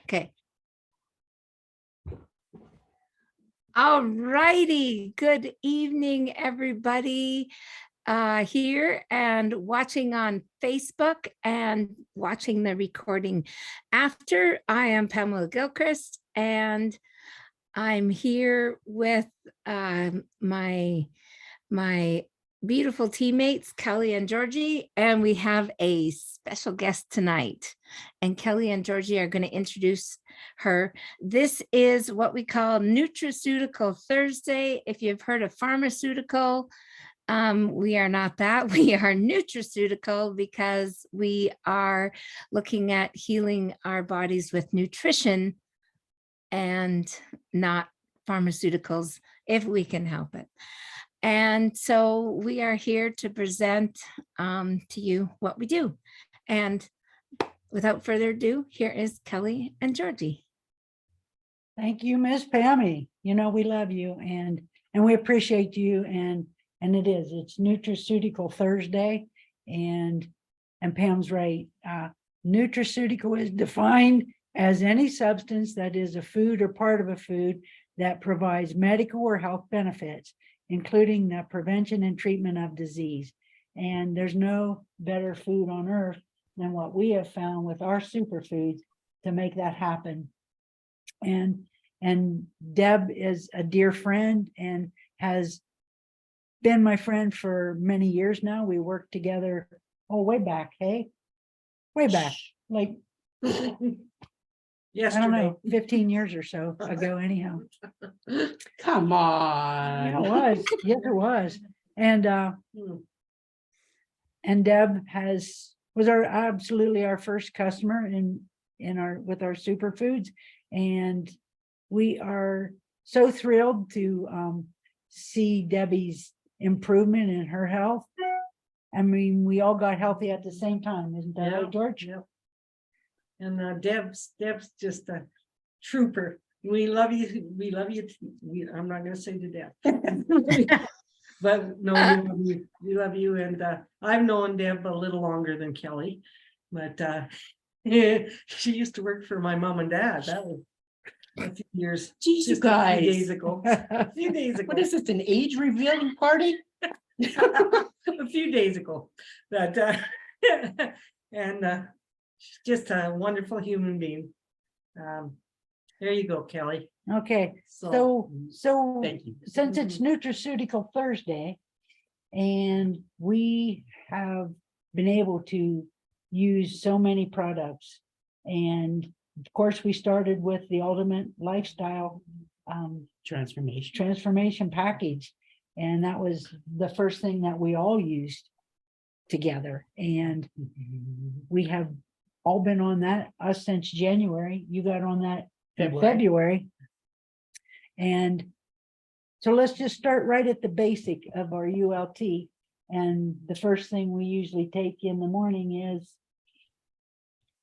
Okay. All righty. Good evening, everybody here and watching on Facebook and watching the recording after. I am Pamela Gilchrist, and I'm here with my beautiful teammates, Kelly and Georgie, and we have a special guest tonight. And Kelly and Georgie are going to introduce her. This is what we call Nutraceutical Thursday. If you've heard of pharmaceutical, we are not that. We are nutraceutical because we are looking at healing our bodies with nutrition and not pharmaceuticals if we can help it. And so we are here to present to you what we do. And without further ado, here is Kelly and Georgie. Thank you, Miss Pammy. You know, we love you and we appreciate you. And it's Nutraceutical Thursday. And Pam's right. Nutraceutical is defined as any substance that is a food or part of a food that provides medical or health benefits, including the prevention and treatment of disease. And there's no better food on earth than what we have found with our superfoods to make that happen. And Deb is a dear friend and has been my friend for many years now. We worked together, way back, hey? Way back, like, Yes, I don't know, 15 years or so ago anyhow. Come on. Yeah, it was. Yes, it was. And Deb was absolutely our first customer with our superfoods. And we are so thrilled to see Debbie's improvement in her health. I mean, we all got healthy at the same time, isn't that right, George? Yeah. And Deb's just a trooper. We love you. We love you. I'm not going to say to Deb, but no, we love you. And I've known Deb a little longer than Kelly, but she used to work for my mom and dad. That was a few years. Jeez, you A guys. few days ago. A few days ago. What is this, an age revealing party? A few days ago. But and she's just a wonderful human being. There you go, Kelly. Okay, so Thank you. since it's Nutraceutical Thursday, and we have been able to use so many products, and of course we started with the Ultimate Lifestyle transformation package, and that was the first thing that we all used together, and we have all been on that, us since January. You got on that in February. And so let's just start right at the basic of our ULT. And the first thing we usually take in the morning is,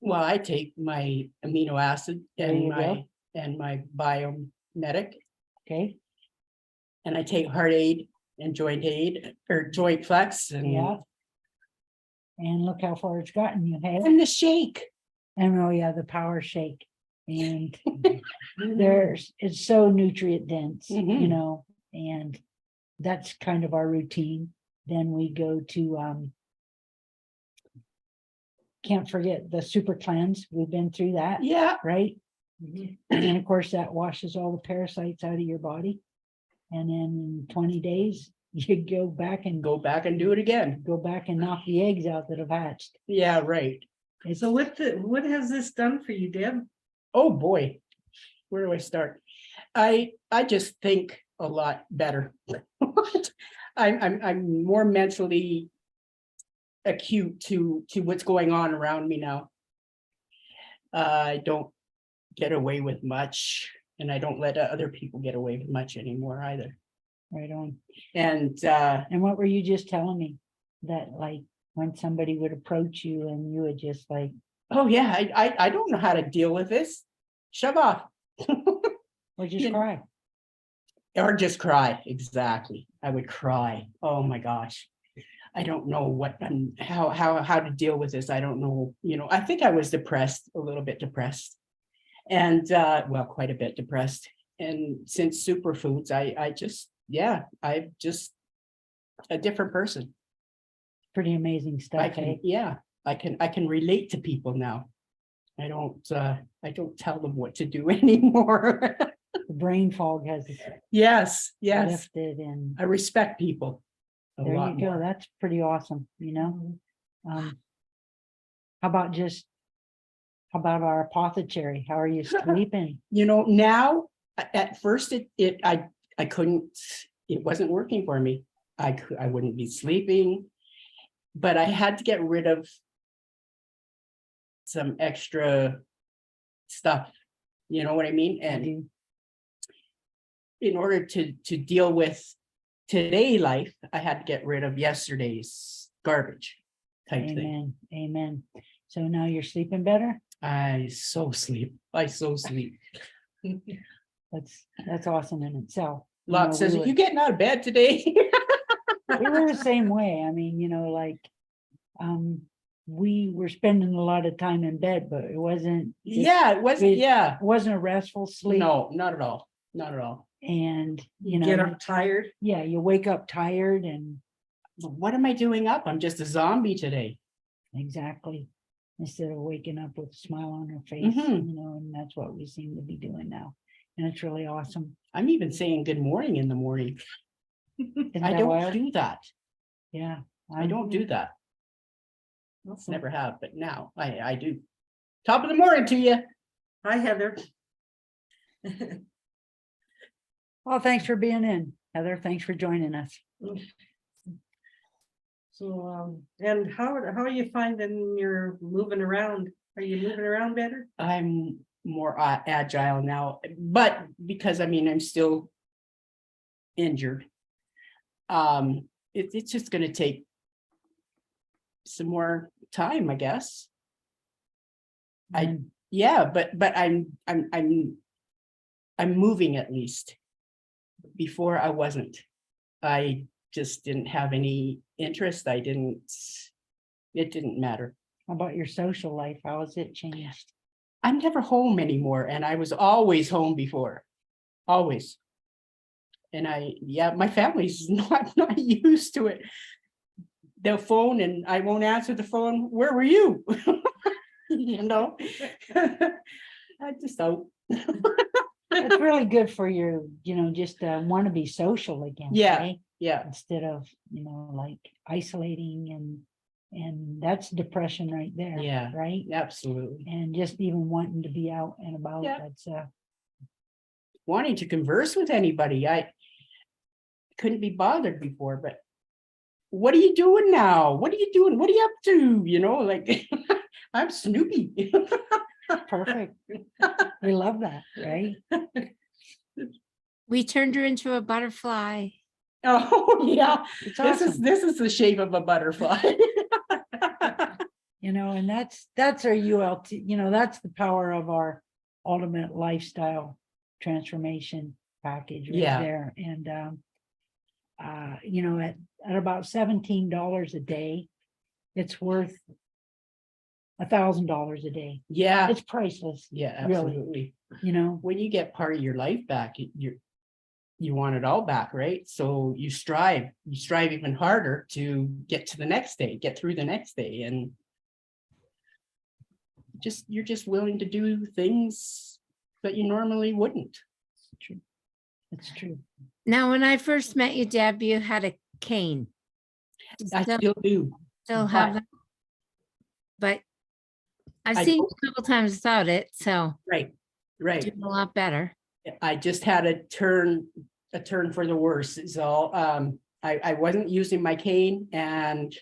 Well, I take my amino acid and my Biome Medic, okay, and I take heart aid and joint aid or joint flex and and look how far it's gotten you, hey? and the shake. And the power shake. And it's so nutrient dense, you know, and that's kind of our routine. Then we go to can't forget the Super Cleanse. We've been through that. Yeah. Right. And then of course that washes all the parasites out of your body. And then in 20 days, you go back and do it again. Go back and knock the eggs out that have hatched. Yeah, right. So what has this done for you, Deb? Oh boy, where do I start? I just think a lot better. I'm more mentally acute to what's going on around me now. I don't get away with much, and I don't let other people get away with much anymore either. Right on. And what were you just telling me? That like when somebody would approach you and you would just like, oh yeah, I don't know how to deal with this. Shove off. or just cry. Or just cry. Exactly. I would cry. Oh my gosh. I don't know how to deal with this. I don't know. I think I was depressed, a little bit depressed. And well, quite a bit depressed. And since superfoods, I just, yeah, I'm just a different person. Pretty amazing I stuff, can, hey? yeah, I can relate to people now. I don't tell them what to do anymore. The brain fog has Yes, lifted, and I respect people a there lot you go. more. That's pretty awesome, you know? How about our apothecary? How are you sleeping? You know, now at first I couldn't, it wasn't working for me. I wouldn't be sleeping, but I had to get rid of some extra stuff. You know what I mean? I And do. in order to deal with today life, I had to get rid of yesterday's garbage type thing. Amen. Amen. So now you're sleeping better? I so sleep. That's awesome in itself. You Lot know, says, we "Are you getting out of bed today?" were the same way. I mean, you know, like, we were spending a lot of time in bed, but it wasn't. Yeah, it wasn't. it- Yeah, It wasn't a restful sleep. no, not at all. Not at all. And, you You get know, up tired. yeah, you wake up tired, and What am I doing up? I'm just a zombie today. exactly, instead of waking up with a smile on her face, Mhm. you know, and that's what we seem to be doing now. And it's really awesome. I'm even saying good morning in the morning. Isn't I that don't wild? do that. Yeah. I don't do that. Awesome. Never have, but now I do. Top of the morning to you. Hi, Heather. Well, thanks for being in, Heather. Thanks for joining us. So, and how are you finding you're moving around? Are you moving around better? I'm more agile now, but because I mean, I'm still injured. It's just gonna take some more time, I guess. And Yeah, but I'm moving at least. Before I wasn't. I just didn't have any interest. It didn't matter. how about your social life? How has it changed? I'm never home anymore, and I was always home before. Always. And my family's not used to it. The phone, and I won't answer the phone. Where were you? You know? I just out. It's really good for you, you know, just want to be social again. Yeah. right? Yeah, Instead of, you know, like isolating, and that's depression right there. Yeah. Right. absolutely. And just even wanting to be out and about. Yeah. That's Wanting to converse with anybody. I couldn't be bothered before, but what are you doing now? What are you doing? What are you up to? You know, like I'm Snoopy. perfect. We love that, right? We turned her into a butterfly. Oh, yeah. It's awesome. This is the shape of a butterfly. You know, and that's our ULT, you know, that's the power of our ultimate lifestyle transformation package right Yeah. there. And you know, at about $17 a day, it's worth $1,000 a day. Yeah. It's priceless, Yeah, really. absolutely. you know. When you get part of your life back, you want it all back, right? So you strive even harder to get to the next day, get through the next day, and you're just willing to do things that you normally wouldn't. It's true. It's true. Now, when I first met you, Deb, you had a cane. You I still do. still have but- that? But I've I seen you don't- a couple times without it, so Right. doing a lot better. I just had a turn for the worse. So I wasn't using my cane, and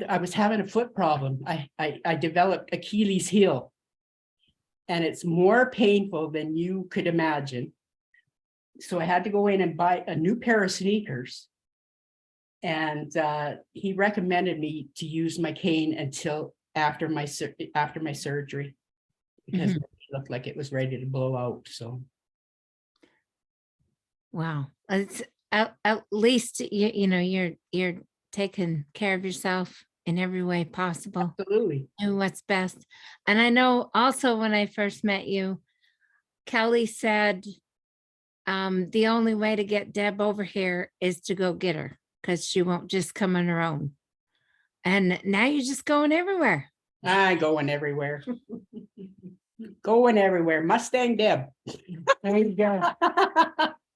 I was having a foot problem. I developed Achilles heel, and it's more painful than you could imagine. So I had to go in and buy a new pair of sneakers. And he recommended me to use my cane until after my surgery, because it looked like it was ready to blow out. So Wow. It's at least you know you're taking care of yourself in every way possible, Absolutely. and what's best. And I know also when I first met you, Kelly said, the only way to get Deb over here is to go get her because she won't just come on her own. And now you're just going everywhere. I going everywhere. Going everywhere. Mustang Deb. There you go.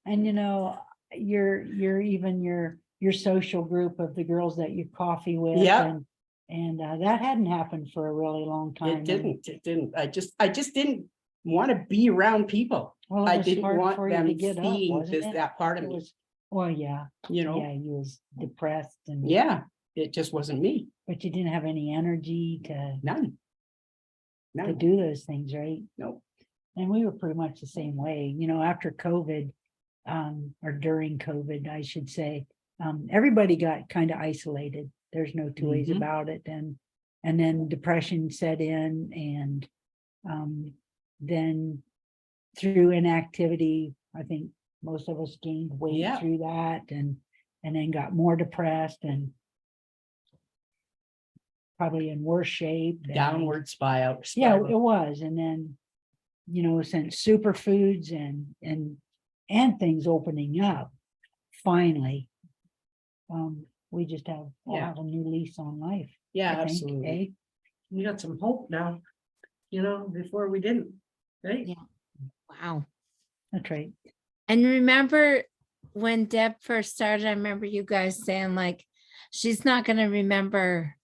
And you know, you're even your social group of the girls that you coffee with. Yeah. And that hadn't happened for a really long time. It didn't. I just didn't want to be around people. Well, it I was didn't hard want for you them to get up, seeing wasn't it? that part of It me, was, well, yeah, you know? yeah, you was depressed and. Yeah, it just wasn't me. But you didn't have any energy to None. None. do those things, right? No. And we were pretty much the same way, you know, after COVID, or during COVID, I should say, everybody got kind of isolated. There's no two ways Mhm. about it. And then depression set in, and then through inactivity, I think most of us gained weight Yeah. through that, and then got more depressed and probably in worse shape. and- Downward spiral. Yeah, it was. And then, you know, since superfoods and things opening up, finally, we just have Yeah. a new lease on life. Yeah, I think, absolutely. eh? We got some hope now, you know, before we didn't, right? Yeah. Wow. That's right. And remember when Deb first started, I remember you guys saying like, she's not going to remember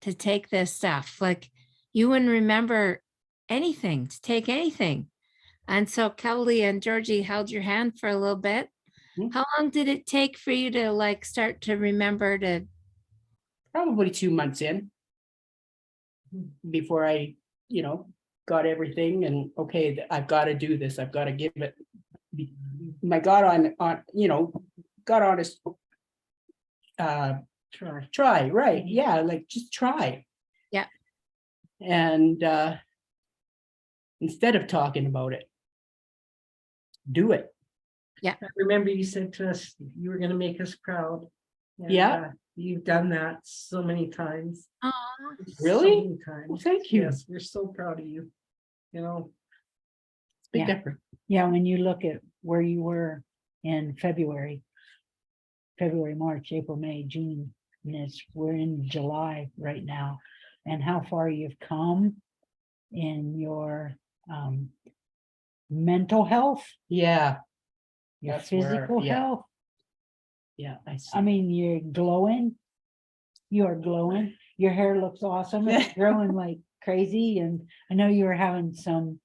to take this stuff. Like you wouldn't remember anything, to take anything. And so Kelly and Georgie held your hand for a little bit. Mhm. How long did it take for you to like start to remember to? Probably 2 months in before I, got everything and okay, I've got to do this. I've got to give it. My God, got honest. Try, right? Yeah, like just try. Yeah. And instead of talking about it, do it. I remember you said to us, you were gonna make us proud. And, Yeah. You've done that so many times. Oh, Really? So many times. Well, thank you. Yes, we're so proud of you. You know, It's big Yeah. difference. Yeah, when you look at where you were in February, March, April, May, June, and we're in July right now, and how far you've come in your mental health, Yeah, your That's where- physical yeah. health. I see. I mean, you're glowing. You are glowing. Your hair looks awesome. It's growing like crazy. And I know you were having some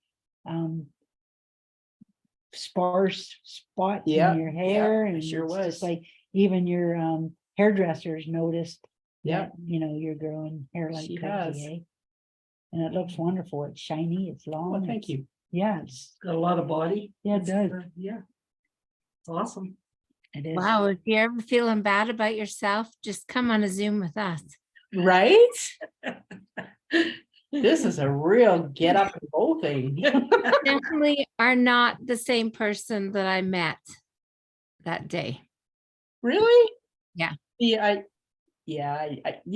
sparse spots Yeah, in your yeah, hair, I and sure it's was. just like even your hairdressers noticed Yeah. that, you're growing hair like She crazy, has. eh? And it looks wonderful. It's shiny, it's long. Well, thank it's- you. Yeah, it's got a lot of body. Yeah, it does. Yeah. It's awesome. it is. wow. If you're ever feeling bad about yourself, just come on a Zoom with us. Right? This is a real get up and go thing. Definitely are not the same person that I met that day. Really? Yeah. You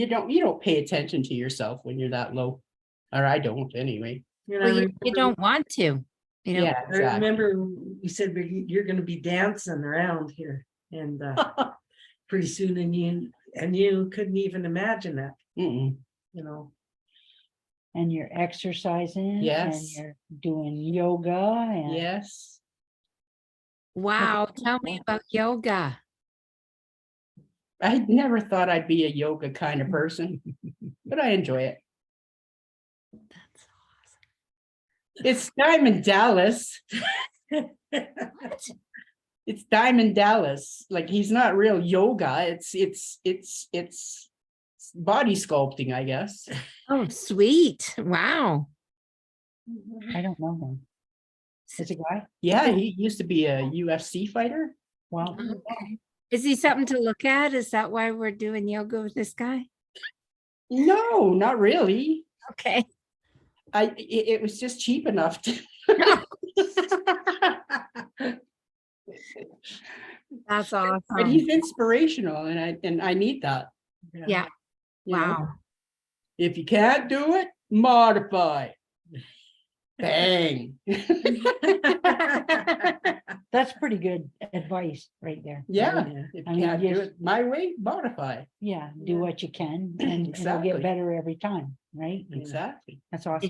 don't pay attention to yourself when you're that low. Or I don't anyway. You Well, know, you don't want to, Yeah, I exactly. remember you said you're gonna be dancing around here and pretty soon, and you couldn't even imagine that, Mm-mm. you know. And you're exercising, and Yes. you're doing yoga, and Yes. Wow. Tell me about yoga. I never thought I'd be a yoga kind of person, but I enjoy it. That's It's Diamond Dallas. what? It's Diamond Dallas. Like he's not real yoga. It's body sculpting, I guess. Oh, sweet. Wow. I don't know him. Is a guy? Yeah, he used to be a UFC fighter. Well, Okay. Is he something to look at? Is that why we're doing yoga with this guy? No, not really. Okay. It was just cheap enough to. That's But awesome. he's inspirational, and I need that. Yeah. you know? Wow. If you can't do it, modify. Bang. That's pretty good advice right there. Yeah, right? if I you mean, can't do just- it my way, modify. Yeah, do Yeah. what you can and it'll Exactly. get better every time, right? Exactly. That's awesome.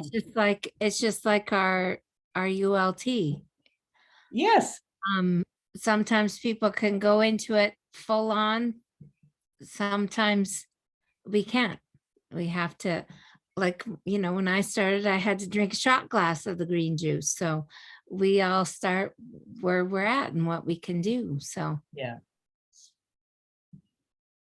It's just like our ULT. Yes. Sometimes people can go into it full on. Sometimes we can't. We have to, like, when I started, I had to drink a shot glass of the green juice. So we all start where we're at and what we can do. So Yeah.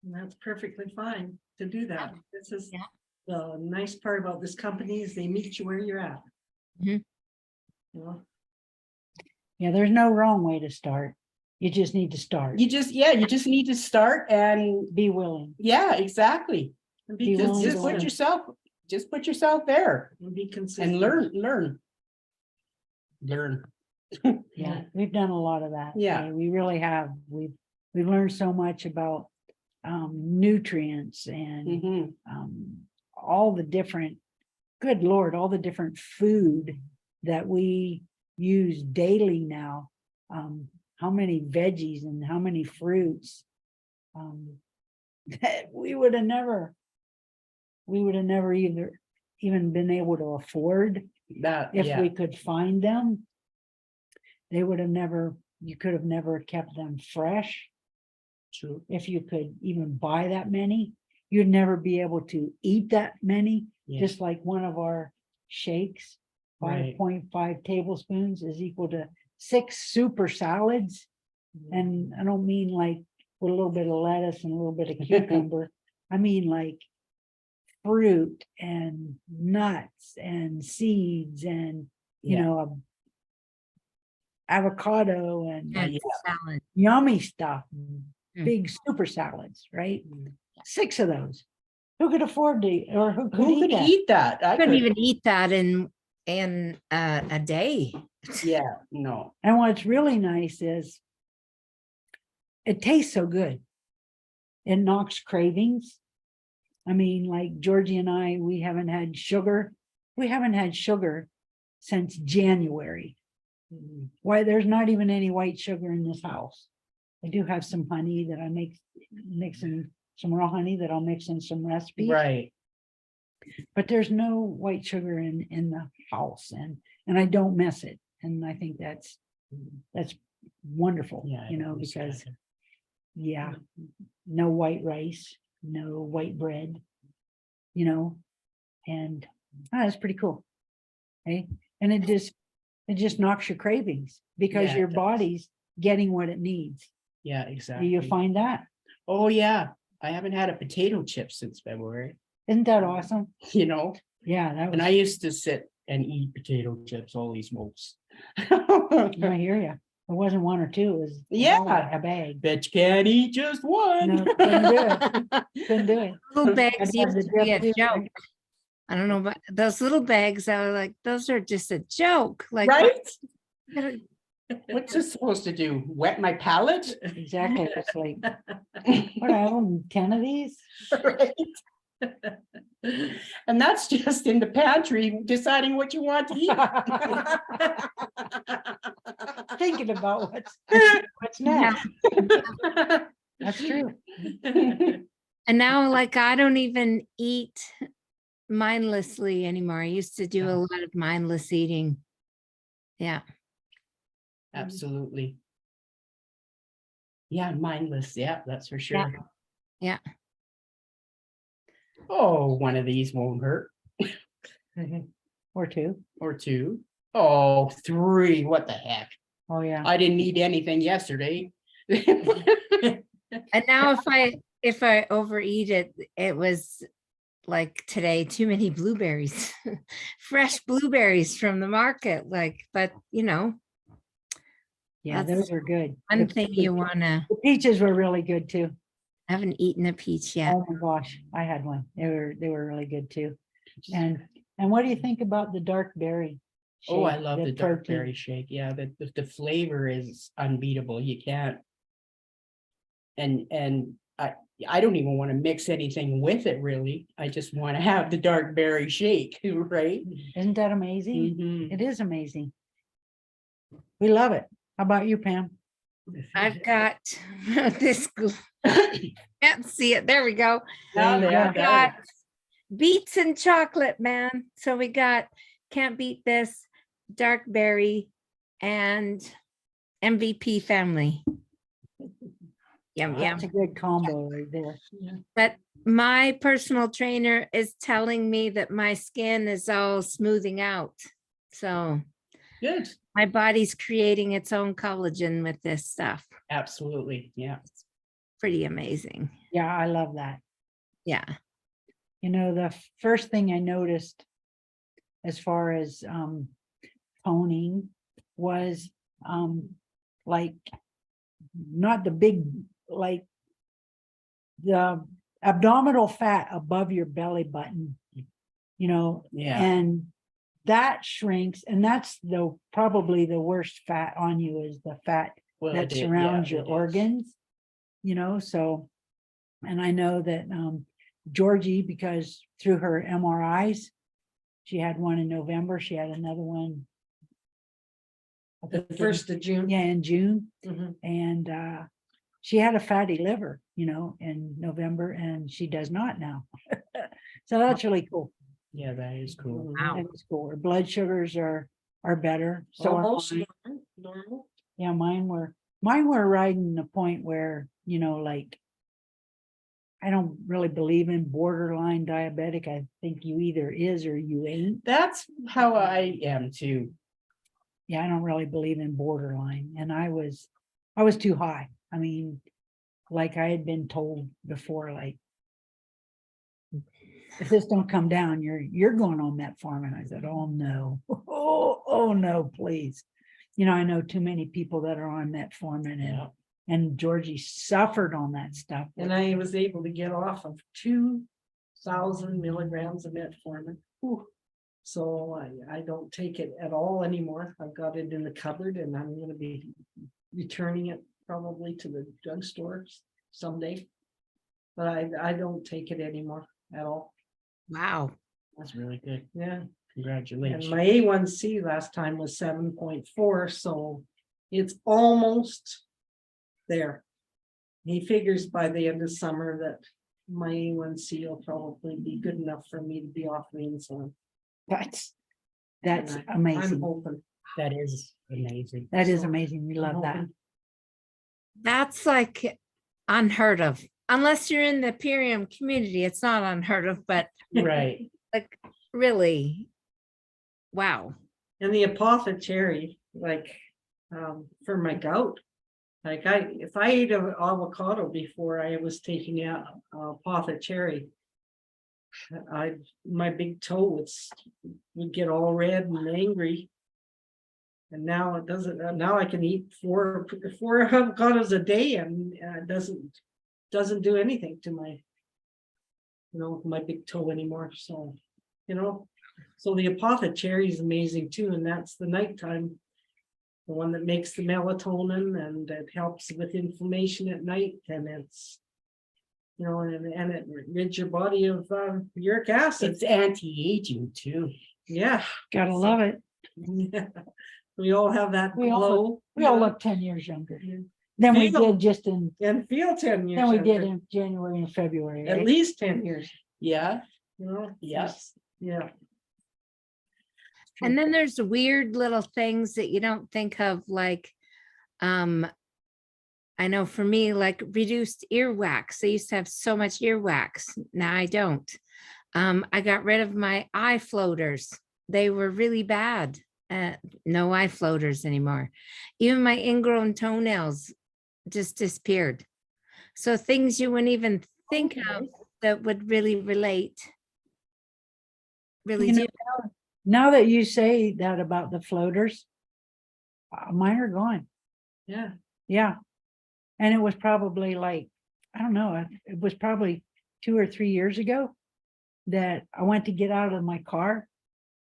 And that's perfectly fine to do that. This is Yeah. the nice part about this company is they meet you where you're at. Mhm. You know, Yeah, there's no wrong way to start. You just need to start. You just need to start and Be willing. yeah, exactly. and Be be willing to consistent. Just put yourself there And be consistent. and learn. Yeah, we've done a lot of that. Yeah. We really have. We've learned so much about nutrients and Mhm. all the different, good Lord, all the different food that we use daily now. How many veggies and how many fruits that we would have never even been able to afford That if yeah. we could find them. They would have never, you could have never kept them fresh. True. If you could even buy that many, you'd never be able to eat that many. Yeah. Just like one of our shakes, Right. 5.5 tablespoons is equal to 6 super salads. And I don't mean like with a little bit of lettuce and a little bit of cucumber. I mean like fruit and nuts and seeds and, you Yeah. know, avocado and yeah, salad. yummy stuff, Mm. big super salads, right? Mm. 6 of those. Who could afford to, or who could Who eat could that? eat that? I Couldn't could. even eat that in a day. Yeah, no. And what's really nice is it tastes so good. It knocks cravings. I mean, like Georgie and I, we haven't had sugar. We haven't had sugar since January. Why, there's not even any white sugar in this house. I do have some honey that I mix in some raw honey that I'll mix in some recipes. Right. But there's no white sugar in the house and I don't mess it. And I think that's wonderful, Yeah. you know, it was because kinda- yeah, no white rice, no white bread, you know, and that's pretty cool. Okay. And it just knocks your cravings because Yeah, your it does. body's getting what it needs. Yeah, Do exactly. you find that? Oh yeah. I haven't had a potato chip since February, Isn't that awesome? you know, Yeah, that and I was, used to sit and eat potato chips, holy smokes. I hear you. It wasn't one or two, it was Yeah. a bag. Bet you can't eat just one. No, couldn't do it. Couldn't do it. Little I'd bags have used the to be a dip too, joke. right? I don't know, but those little bags, I was like, those are just a joke. Like, Right? What's this supposed to do? Wet my palate? Exactly. It's like, what, I own 10 of these? Right. And that's just in the pantry deciding what you want to eat. Thinking about what's Yeah. next. That's true. And now, like, I don't even eat mindlessly anymore. I used to do a lot of mindless eating. Yeah. Absolutely. Yeah, mindless. Yeah, that's for sure. Yeah. Oh, one of these won't hurt. Or two. Or two. Oh, 3. What the heck? Oh, yeah. I didn't eat anything yesterday. And now if I overeat it, it was like today, too many blueberries, fresh blueberries from the market. Like, but Yeah, that's those were good. one The thing you wanna, the peaches were really good too. I haven't eaten a peach yet. Oh my gosh, I had one. They were really good too. And what do you think about the dark berry? Oh, I shake, love the dark protein? berry shake. Yeah, the flavor is unbeatable. You can't. And I don't even want to mix anything with it really. I just want to have the dark berry shake, right? Isn't that amazing? Mhm. It is amazing. We love it. How about you, Pam? I've got this, can't see it. There we go. Now There you that- go. Got beets and chocolate, man. So we got Can't Beat This, Dark Berry, and MVP family. Yum, yum. That's a good combo right there. But my personal trainer is telling me that my skin is all smoothing out. So Good. my body's creating its own collagen with this stuff. Absolutely. Yeah. Pretty amazing. Yeah, I love that. Yeah. You know, the first thing I noticed as far as toning was like not the big, like the abdominal fat above your belly button, you know, Yeah. and that shrinks, and that's the probably the worst fat on you is the fat Well, that it did, surrounds yeah, your it is. organs, you know, so, and I know that Georgie, because through her MRIs, she had one in November, she had another one. I The think in- 1st of June. Yeah, in June, Mhm. and she had a fatty liver, you know, in November, and she does not now. So that's really cool. Yeah, that is cool. Wow. That is cool. Her blood sugars are better. So are Almost mine. normal. Yeah, mine were riding the point where, you know, like, I don't really believe in borderline diabetic. I think you either is or you ain't. That's how I am too. Yeah, I don't really believe in borderline. And I was too high. I mean, like I had been told before, like, if this don't come down, you're going on metformin. I said, oh no, oh no, please. You know, I know too many people that are on metformin, Yeah. and Georgie suffered on that stuff. And I was able to get off of 2,000 milligrams of metformin. Whew. So I don't take it at all anymore. I've got it in the cupboard, and I'm gonna be returning it probably to the drugstore someday. But I don't take it anymore at all. Wow. That's really good. Yeah. And Congratulations. my A1C last time was 7.4, so it's almost there. He figures by the end of summer that my A1C will probably be good enough for me to be off the insulin. That's And I'm amazing. hoping. That is amazing. That is so amazing. We I'm love that. hoping. That's like unheard of. Unless you're in the Purium community, it's not unheard of, but Right. like really, wow. And the apothecary, like, for my gout, like if I ate an avocado before I was taking out apothecary, my big toe would get all red and angry. And now it doesn't, now I can eat four avocados a day, and it doesn't do anything to my, my big toe anymore. So, so the apothecary is amazing too. And that's the nighttime, the one that makes the melatonin, and it helps with inflammation at night. And it's, and it rids your body of uric acid. It's anti-aging too. Yeah. Gotta love it. We all have that We all glow. We all look 10 years younger Yeah. than we Feel- did just in, And feel 10 years. than we did younger. in January and February. At right? least 10 years, Yeah. Yes. Yeah. And then there's weird little things that you don't think of, like, I know for me, like reduced earwax. I used to have so much earwax. Now I don't. I got rid of my eye floaters. They were really bad. No eye floaters anymore. Even my ingrown toenails just disappeared. So things you wouldn't even think of Okay. that would really relate. Really You know, do. now that you say that about the floaters, mine are gone. Yeah. Yeah. And it was probably like, I don't know, it was probably 2 or 3 years ago that I went to get out of my car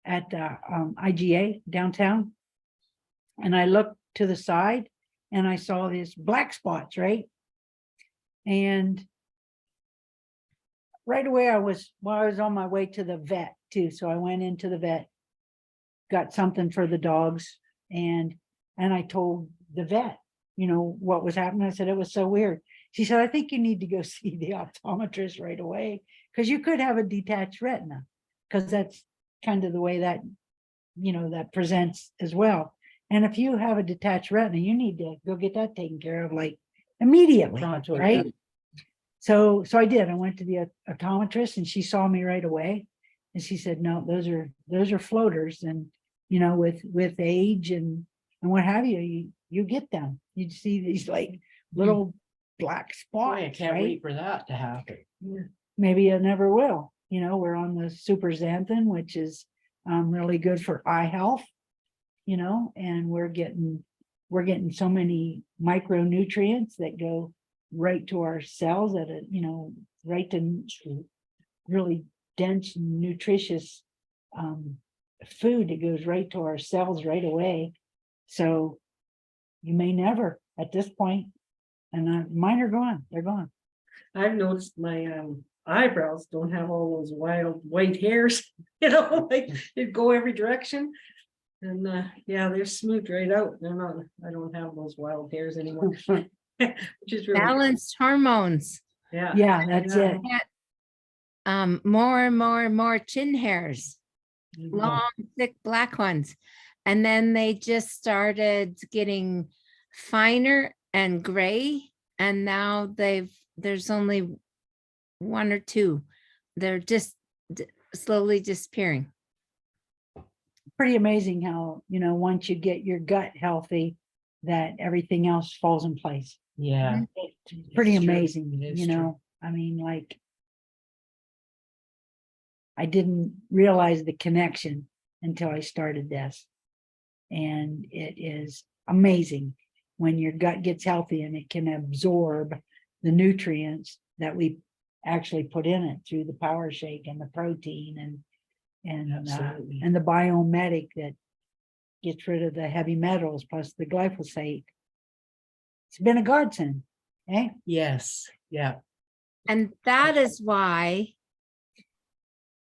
at IGA downtown. And I looked to the side and I saw these black spots, right? And right away, I was on my way to the vet too. So I went into the vet, got something for the dogs, and I told the vet, what was happening. I said, it was so weird. She said, I think you need to go see the optometrist right away, because you could have a detached retina, because that's kind of the way that, that presents as well. And if you have a detached retina, you need to go get that taken care of like immediately, Pronto, right? So I did. I went to the optometrist, and she saw me right away, and she said, no, those are floaters, and with age and what have you, you get them. You see these like little black Boy, I spots, can't right? wait for that to happen. Maybe I never will. We're on the Super Xanthan, which is really good for eye health, and we're getting so many micronutrients that go right to our cells at a, right to really dense, nutritious food that goes right to our cells right away. So you may never at this point, and mine are gone. They're gone. I've noticed my eyebrows don't have all those wild white hairs, like they go every direction. And yeah, they're smoothed right out. They're not, I don't have those wild hairs anymore. Which is really, Balanced hormones. yeah. Yeah, that's Yeah. it. More and more and more chin hairs, long, thick black ones. And then they just started getting finer and gray. And now there's only one or two. They're just slowly disappearing. Pretty amazing how, once you get your gut healthy, that everything else falls in place. Yeah. It's pretty It's true. amazing, It is true. I mean, like, I didn't realize the connection until I started this. And it is amazing when your gut gets healthy and it can absorb the nutrients that we actually put in it through the power shake and the protein and the Biome Medic that gets rid of the heavy metals plus the glyphosate. It's been a godsend, eh? Yes. Yeah. And that is why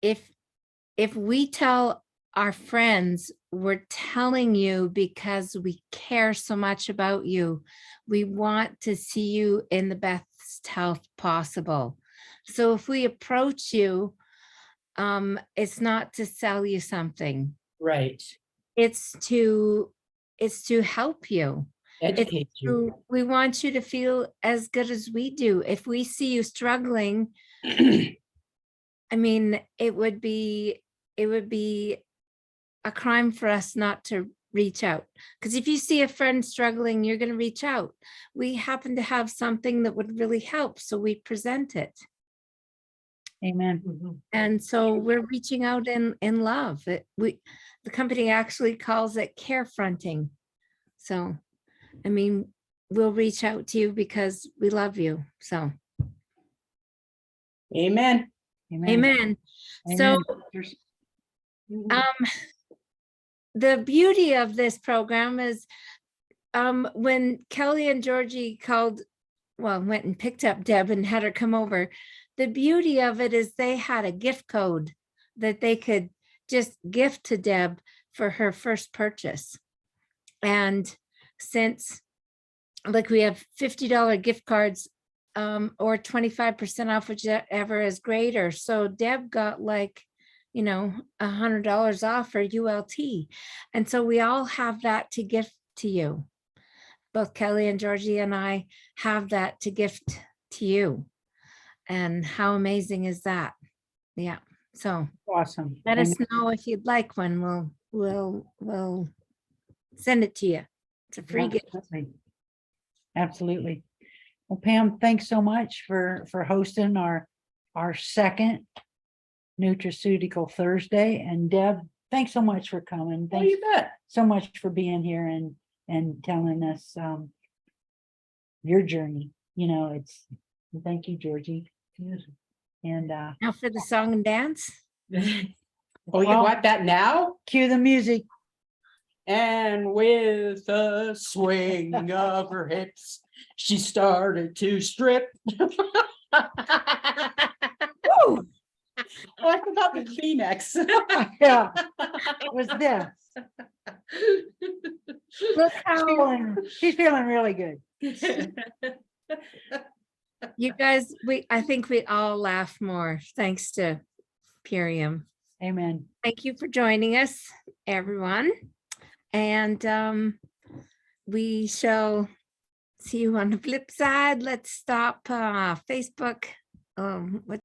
if we tell our friends, we're telling you because we care so much about you. We want to see you in the best health possible. So if we approach you, it's not to sell you something. Right. It's to help you. Educate you. We want you to feel as good as we do. If we see you struggling, I mean, it would be a crime for us not to reach out. Because if you see a friend struggling, you're going to reach out. We happen to have something that would really help, so we present it. Amen. And so we're reaching out in love. The company actually calls it care fronting. So, I mean, we'll reach out to you because we love you. So, Amen. amen. So, the beauty of this program is when Kelly and Georgie went and picked up Deb and had her come over, the beauty of it is they had a gift code that they could just gift to Deb for her first purchase. And since we have $50 gift cards or 25% off, whichever is greater. So Deb got $100 off for ULT. And so we all have that to gift to you. Both Kelly and Georgie and I have that to gift to you. And how amazing is that? Yeah. So awesome. Let us know if you'd like one. We'll send it to you. It's a free gift. Absolutely. Well, Pam, thanks so much for hosting our second Nutraceutical Thursday. And Deb, thanks so much for coming. Thanks you bet. so much for being here and telling us your journey. Thank you, Georgie. And Now for the song and dance. Oh, you want that now? Cue the music. And with a swing of her hips, she started to strip. Oh, Oh, I forgot the Kleenex. Yeah, it was this. look how She's feeling really good. you guys, I think we all laugh more thanks to Purium. Amen. Thank you for joining us, everyone. And we shall see you on the flip side. Let's stop Facebook. What